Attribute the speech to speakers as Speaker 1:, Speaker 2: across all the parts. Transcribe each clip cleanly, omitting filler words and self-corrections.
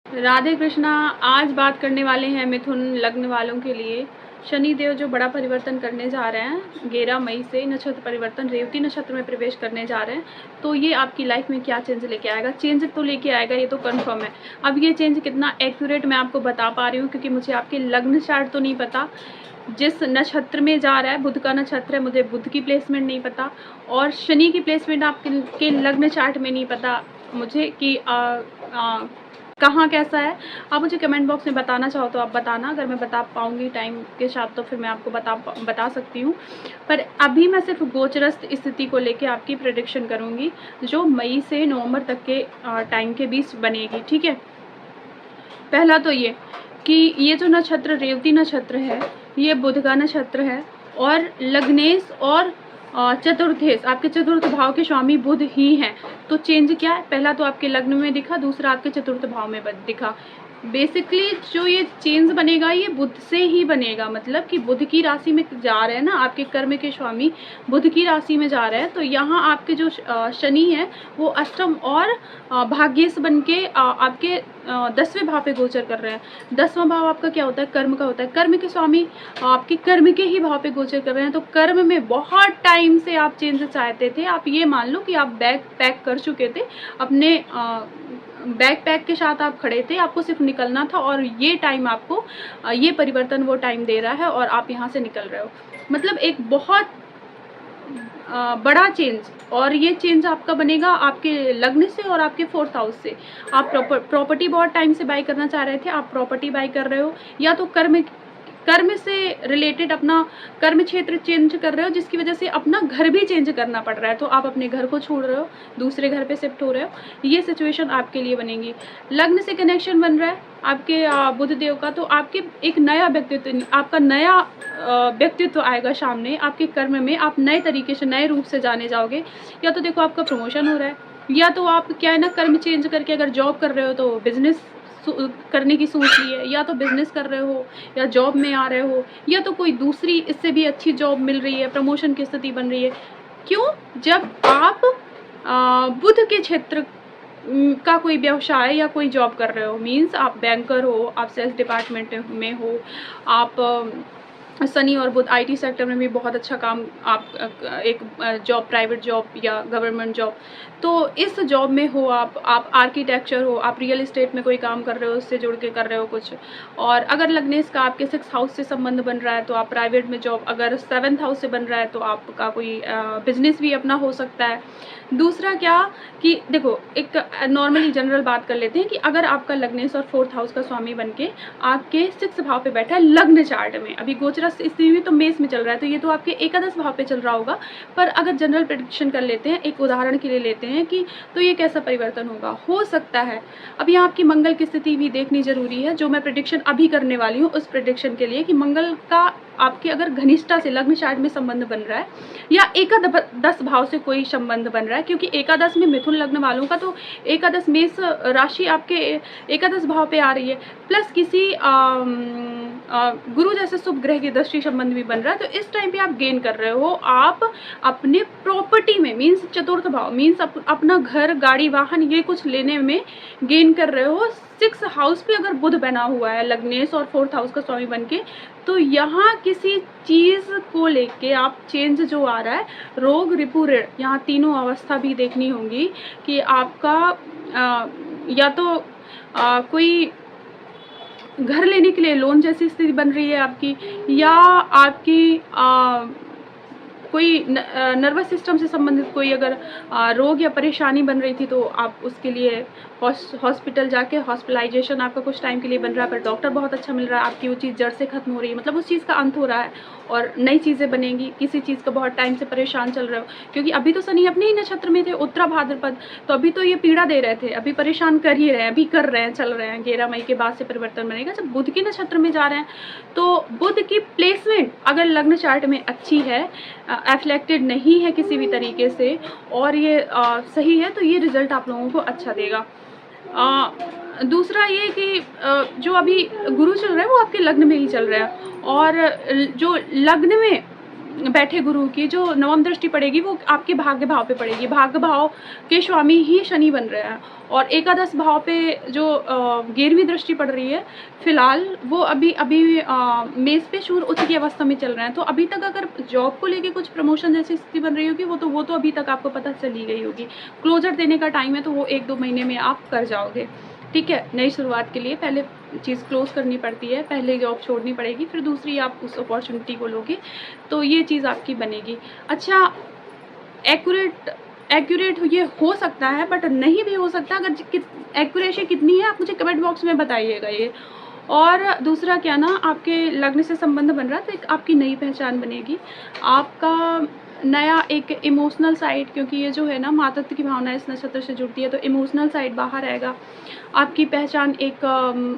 Speaker 1: राधे कृष्णा। आज बात करने वाले हैं मिथुन लग्न वालों के लिए। शनि देव जो बड़ा परिवर्तन करने जा रहे हैं 11 मई से, नक्षत्र परिवर्तन रेवती नक्षत्र में प्रवेश करने जा रहे हैं। तो ये आपकी लाइफ में क्या चेंज लेके आएगा? चेंज तो लेके आएगा, ये तो कंफर्म है। अब ये चेंज कितना एक्यूरेट मैं आपको बता पा रही हूँ, क्योंकि मुझे आपके लग्न चार्ट तो नहीं पता। जिस नक्षत्र में जा रहा है, बुध का नक्षत्र है, मुझे बुध की प्लेसमेंट नहीं पता, और शनि की प्लेसमेंट आपके लग्न चार्ट में नहीं पता मुझे कि कहाँ कैसा है। आप मुझे कमेंट बॉक्स में बताना चाहो तो आप बताना, अगर मैं बता पाऊँगी टाइम के साथ तो फिर मैं आपको बता सकती हूँ। पर अभी मैं सिर्फ गोचरस्थ स्थिति को लेके आपकी प्रेडिक्शन करूँगी, जो मई से नवंबर तक के टाइम के बीच बनेगी, ठीक है। पहला तो ये कि ये जो नक्षत्र रेवती नक्षत्र है, ये बुध का नक्षत्र है, और लग्नेश और चतुर्थेश, आपके चतुर्थ भाव के स्वामी बुध ही हैं। तो चेंज क्या है? पहला तो आपके लग्न में दिखा, दूसरा आपके चतुर्थ भाव में दिखा। बेसिकली जो ये चेंज बनेगा ये बुध से ही बनेगा, मतलब कि बुध की राशि में जा रहे हैं ना, आपके कर्म के स्वामी बुध की राशि में जा रहे हैं। तो यहाँ आपके जो शनि है वो अष्टम और भाग्येश बन के आपके 10वें भाव पे गोचर कर रहे हैं। 10वां भाव आपका क्या होता है? कर्म का होता है। कर्म के स्वामी आपके कर्म के ही भाव पे गोचर कर रहे हैं। तो कर्म में बहुत टाइम से आप चेंज चाहते थे। आप ये मान लो कि आप बैग पैक कर चुके थे, अपने बैग पैक के साथ आप खड़े थे, आपको सिर्फ निकलना था, और ये टाइम आपको ये परिवर्तन वो टाइम दे रहा है और आप यहाँ से निकल रहे हो। मतलब एक बहुत बड़ा चेंज, और ये चेंज आपका बनेगा आपके लग्न से और आपके 4th हाउस से। आप प्रॉपर्टी बहुत टाइम से बाय करना चाह रहे थे, आप प्रॉपर्टी बाय कर रहे हो, या तो कर्म से रिलेटेड अपना कर्म क्षेत्र चेंज कर रहे हो, जिसकी वजह से अपना घर भी चेंज करना पड़ रहा है। तो आप अपने घर को छोड़ रहे हो, दूसरे घर पे शिफ्ट हो रहे हो। ये सिचुएशन आपके लिए बनेगी। लग्न से कनेक्शन बन रहा है आपके बुध देव का, तो आपके एक नया व्यक्तित्व, आपका नया व्यक्तित्व आएगा सामने। आपके कर्म में आप नए तरीके से, नए रूप से जाने जाओगे। या तो देखो आपका प्रमोशन हो रहा है, या तो आप क्या है ना, कर्म चेंज करके अगर जॉब कर रहे हो तो बिजनेस करने की सोच ली है, या तो बिजनेस कर रहे हो या जॉब में आ रहे हो, या तो कोई दूसरी इससे भी अच्छी जॉब मिल रही है, प्रमोशन की स्थिति बन रही है। क्यों? जब आप बुध के क्षेत्र का कोई व्यवसाय या कोई जॉब कर रहे हो, मीन्स आप बैंकर हो, आप सेल्स डिपार्टमेंट में हो, आप शनि और बुध आईटी सेक्टर में भी बहुत अच्छा काम, आप एक जॉब, प्राइवेट जॉब या गवर्नमेंट जॉब, तो इस जॉब में हो, आप आर्किटेक्चर हो, आप रियल एस्टेट में कोई काम कर रहे हो, उससे जुड़ के कर रहे हो कुछ। और अगर लग्नेश का आपके 6th हाउस से संबंध बन रहा है तो आप प्राइवेट में जॉब, अगर 7th हाउस से बन रहा है तो आपका कोई बिजनेस भी अपना हो सकता है। दूसरा क्या कि देखो, एक नॉर्मली जनरल बात कर लेते हैं कि अगर आपका लग्नेश और 4th हाउस का स्वामी बन के आपके 6th भाव पे बैठा है लग्न चार्ट में, अभी गोचर स्थिति में तो मेष में चल रहा है, तो ये तो आपके एकादश भाव पे चल रहा होगा। पर अगर जनरल प्रेडिक्शन कर लेते हैं, एक उदाहरण के लिए लेते हैं कि तो ये कैसा परिवर्तन होगा, हो सकता है। अब यहाँ आपकी मंगल की स्थिति भी देखनी जरूरी है, जो मैं प्रेडिक्शन अभी करने वाली हूँ उस प्रेडिक्शन के लिए, कि मंगल का आपके अगर घनिष्ठता से लग्न चार्ट में संबंध बन रहा है, या एकादश भाव से कोई संबंध बन रहा है, क्योंकि एकादश में मिथुन लग्न वालों का तो एकादश मेष राशि आपके एकादश भाव पे आ रही है, प्लस किसी गुरु जैसे शुभ ग्रह की दृष्टि संबंध भी बन रहा है। तो इस टाइम पे आप गेन कर रहे हो, आप अपने प्रॉपर्टी में, मीन्स चतुर्थ भाव, मीन्स अपना घर, गाड़ी, वाहन, ये कुछ लेने में गेन कर रहे हो। 6th हाउस पे अगर बुध बना हुआ है लग्नेश और 4th हाउस का स्वामी बन के, तो यहाँ किसी चीज़ को लेके आप चेंज जो आ रहा है, रोग, रिपु, ऋण, यहाँ तीनों अवस्था भी देखनी होगी कि आपका या तो कोई घर लेने के लिए लोन जैसी स्थिति बन रही है आपकी, या आपकी कोई नर्वस सिस्टम से संबंधित कोई अगर रोग या परेशानी बन रही थी, तो आप उसके लिए हॉस्पिटल जाके हॉस्पिटलाइजेशन आपका कुछ टाइम के लिए बन रहा है, पर डॉक्टर बहुत अच्छा मिल रहा है, आपकी वो चीज़ जड़ से खत्म हो रही है, मतलब उस चीज़ का अंत हो रहा है और नई चीज़ें बनेंगी। किसी चीज़ का बहुत टाइम से परेशान चल रहे हो, क्योंकि अभी तो शनि अपने ही नक्षत्र में थे, उत्तरा भाद्रपद, तो अभी तो ये पीड़ा दे रहे थे, अभी परेशान कर ही रहे हैं, अभी कर रहे हैं, चल रहे हैं। 11 मई के बाद से परिवर्तन बनेगा जब बुध के नक्षत्र में जा रहे हैं। तो बुध की प्लेसमेंट अगर लग्न चार्ट में अच्छी है, एफ्लेक्टेड नहीं है किसी भी तरीके से, और ये सही है, तो ये रिजल्ट आप लोगों को अच्छा देगा। दूसरा ये कि जो अभी गुरु चल रहा है वो आपके लग्न में ही चल रहा है, और जो लग्न में बैठे गुरु की जो नवम दृष्टि पड़ेगी वो आपके भाग्य भाव पे पड़ेगी। भाग्य भाव के स्वामी ही शनि बन रहे हैं और एकादश भाव पे जो 11वीं दृष्टि पड़ रही है फिलहाल, वो अभी अभी मेष पे सूर्य उच्च की अवस्था में चल रहे हैं। तो अभी तक अगर जॉब को लेके कुछ प्रमोशन जैसी स्थिति बन रही होगी वो तो अभी तक आपको पता चली गई होगी। क्लोजर देने का टाइम है तो वो 1-2 महीने में आप कर जाओगे। ठीक है, नई शुरुआत के लिए पहले चीज़ क्लोज़ करनी पड़ती है, पहले जॉब छोड़नी पड़ेगी, फिर दूसरी आप उस अपॉर्चुनिटी को लोगे, तो ये चीज़ आपकी बनेगी। अच्छा, एक्यूरेट ये हो सकता है बट नहीं भी हो सकता। अगर एक्यूरेसी कितनी है आप मुझे कमेंट बॉक्स में बताइएगा ये। और दूसरा क्या ना, आपके लग्न से संबंध बन रहा है तो एक आपकी नई पहचान बनेगी। आपका नया एक इमोशनल साइड, क्योंकि ये जो है ना मातृत्व की भावना इस नक्षत्र से जुड़ती है, तो इमोशनल साइड बाहर आएगा। आपकी पहचान एक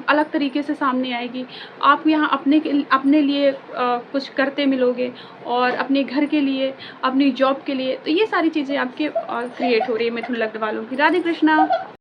Speaker 1: अलग तरीके से सामने आएगी। आप यहाँ अपने लिए कुछ करते मिलोगे और अपने घर के लिए, अपनी जॉब के लिए, तो ये सारी चीज़ें आपके क्रिएट हो रही है मिथुन लग्न वालों की। राधे कृष्णा।